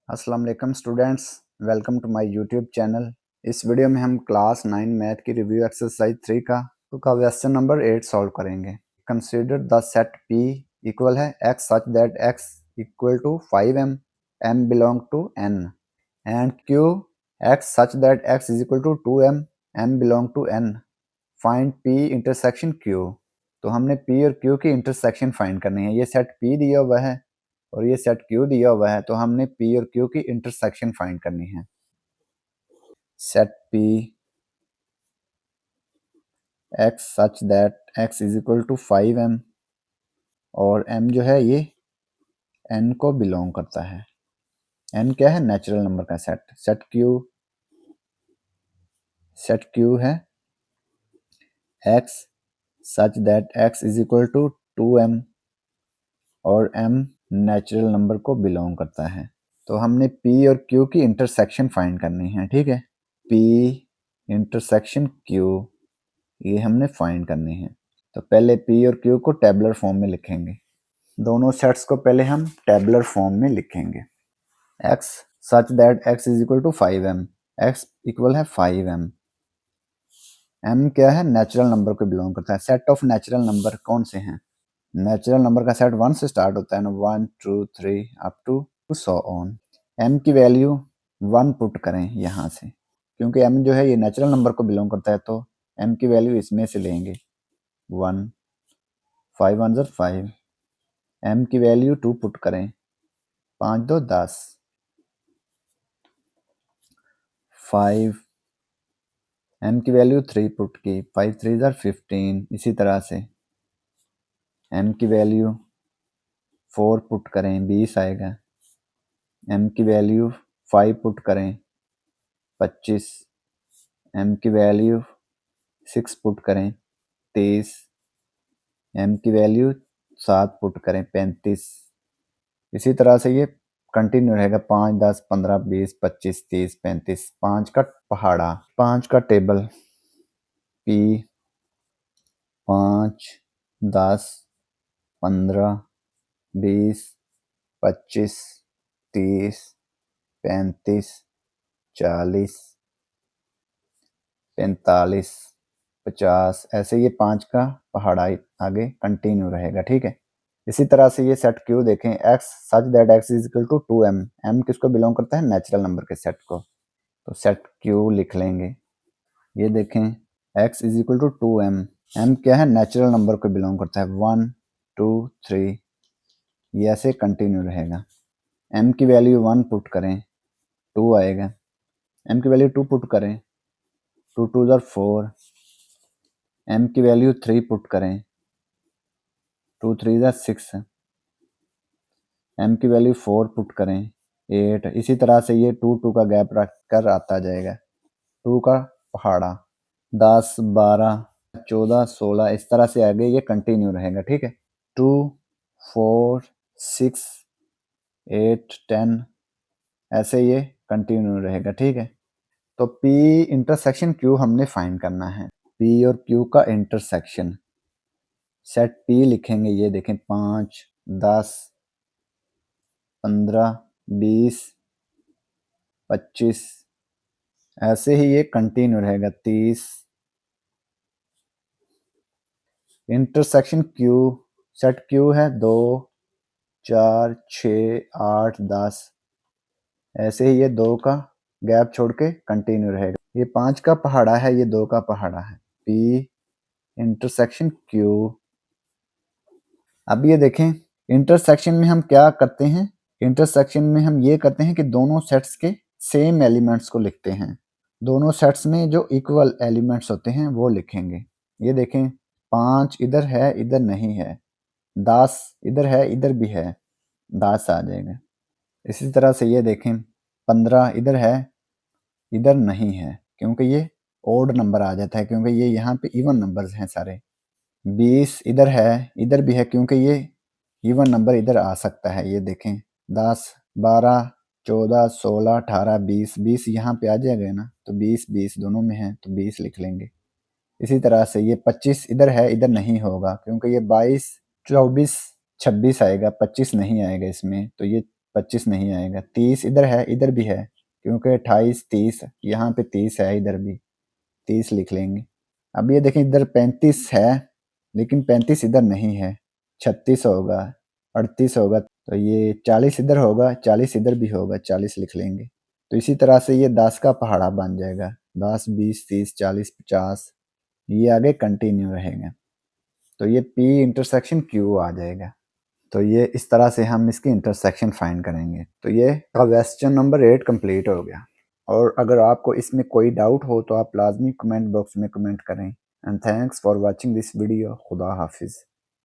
अस्सलाम वालेकुम students, welcome to my YouTube channel. इस वीडियो में हम क्लास 9 मैथ की रिव्यू एक्सरसाइज 3 का क्वेश्चन नंबर 8 सॉल्व करेंगे। Consider the set P equal है x such that x equal to 5m, m belong to n and Q x such that x is equal to 2m, m belong to n। Find P intersection Q। तो हमने P और Q की intersection find करनी है। ये set P दिया हुआ है और ये सेट Q दिया हुआ है, तो हमने P और Q की इंटरसेक्शन फाइंड करनी है। Set P x such that x is equal to 5m और m जो है ये n को बिलोंग करता है। n क्या है? नेचुरल नंबर का सेट। सेट Q है x such that x is equal to 2m और m नेचुरल नंबर को बिलोंग करता है। तो हमने P और Q की इंटरसेक्शन फाइंड करनी है, ठीक है। P इंटरसेक्शन Q ये हमने फाइंड करनी है। तो पहले P और Q को टेबुलर फॉर्म में लिखेंगे। दोनों सेट्स को पहले हम टेबुलर फॉर्म में लिखेंगे। x such that x is equal to 5m, x equal है 5m। m क्या है? नेचुरल नंबर को बिलोंग करता है। सेट ऑफ नेचुरल नंबर कौन से हैं? नेचुरल नंबर का सेट 1 से स्टार्ट होता है ना, 1 2 3 up to so on. m की वैल्यू 1 पुट करें यहाँ से, क्योंकि m जो है ये नेचुरल नंबर को बिलोंग करता है, तो m की वैल्यू इसमें से लेंगे 1, 5 1 ज़र 5। m की वैल्यू 2 पुट करें, 5 2 10, 5। m की वैल्यू 3 पुट की, 5 3 ज़र 15। इसी तरह से m की वैल्यू 4 पुट करें, 20 आएगा। m की वैल्यू 5 पुट करें, 25। m की वैल्यू 6 पुट करें, 30। m की वैल्यू 7 पुट करें, 35। इसी तरह से ये कंटिन्यू रहेगा, 5 10 15 20 25 30 35। 5 का पहाड़ा, 5 का टेबल P 5 10 15 20 25 30 35 40 45 50। ऐसे ये 5 का पहाड़ा आगे कंटिन्यू रहेगा, ठीक है। इसी तरह से ये सेट Q देखें, x such that x is equal to 2m, m किसको बिलोंग करता है? नेचुरल नंबर के सेट को। तो सेट Q लिख लेंगे। ये देखें x is equal to 2m, m क्या है? नेचुरल नंबर को बिलोंग करता है, 1 2 3। ये ऐसे कंटिन्यू रहेगा। m की वैल्यू 1 पुट करें, 2 आएगा। m की वैल्यू 2 पुट करें, 2 2 ज़र 4। m की वैल्यू 3 पुट करें, 2 3 ज़र 6। m की वैल्यू 4 पुट करें, 8। इसी तरह से ये 2 2 का गैप रख कर आता जाएगा। 2 का पहाड़ा 10 12 14 16। इस तरह से आगे ये कंटिन्यू रहेगा, ठीक है। 2 4 6 8 10 ऐसे ये कंटिन्यू रहेगा, ठीक है। तो P इंटरसेक्शन Q हमने फाइंड करना है। P और Q का इंटरसेक्शन सेट P लिखेंगे। ये देखें 5 10 15 20 25। ऐसे ही ये कंटिन्यू रहेगा, 30। इंटरसेक्शन Q सेट Q है 2 4 6 8 10। ऐसे ही ये 2 का गैप छोड़ के कंटिन्यू रहेगा। ये 5 का पहाड़ा है, ये 2 का पहाड़ा है। P intersection Q। अब ये देखें इंटरसेक्शन में हम क्या करते हैं? इंटरसेक्शन में हम ये करते हैं कि दोनों सेट्स के सेम एलिमेंट्स को लिखते हैं। दोनों सेट्स में जो इक्वल एलिमेंट्स होते हैं वो लिखेंगे। ये देखें 5 इधर है, इधर नहीं है। 10 इधर है, इधर भी है, 10 आ जाएगा। इसी तरह से ये देखें 15 इधर है, इधर नहीं है, क्योंकि ये ओड नंबर आ जाता है, क्योंकि ये यहाँ पे इवन नंबर्स हैं सारे। 20 इधर है, इधर भी है, क्योंकि ये इवन नंबर इधर आ सकता है। ये देखें 10 12 14 16 18 20। 20 यहाँ पे आ जाएगा ना, तो 20 20 दोनों में है, तो 20 लिख लेंगे। इसी तरह से ये 25 इधर है, इधर नहीं होगा, क्योंकि ये 22 24 26 आएगा, 25 नहीं आएगा इसमें, तो ये 25 नहीं आएगा। 30 इधर है, इधर भी है, क्योंकि 28 30 यहाँ पे 30 है, इधर भी 30 लिख लेंगे। अब ये देखें इधर 35 है, लेकिन 35 इधर नहीं है। 36 होगा, 38 होगा, तो ये 40 इधर होगा, 40 इधर भी होगा, 40 लिख लेंगे। तो इसी तरह से ये 10 का पहाड़ा बन जाएगा। 10 20 30 40 50, ये आगे कंटिन्यू रहेगा। तो ये P इंटरसेक्शन Q आ जाएगा। तो ये इस तरह से हम इसकी इंटरसेक्शन फाइंड करेंगे। तो ये क्वेश्चन नंबर 8 कंप्लीट हो गया। और अगर आपको इसमें कोई डाउट हो तो आप लाजमी कमेंट बॉक्स में कमेंट करें। And thanks for watching this video. खुदा हाफिज़।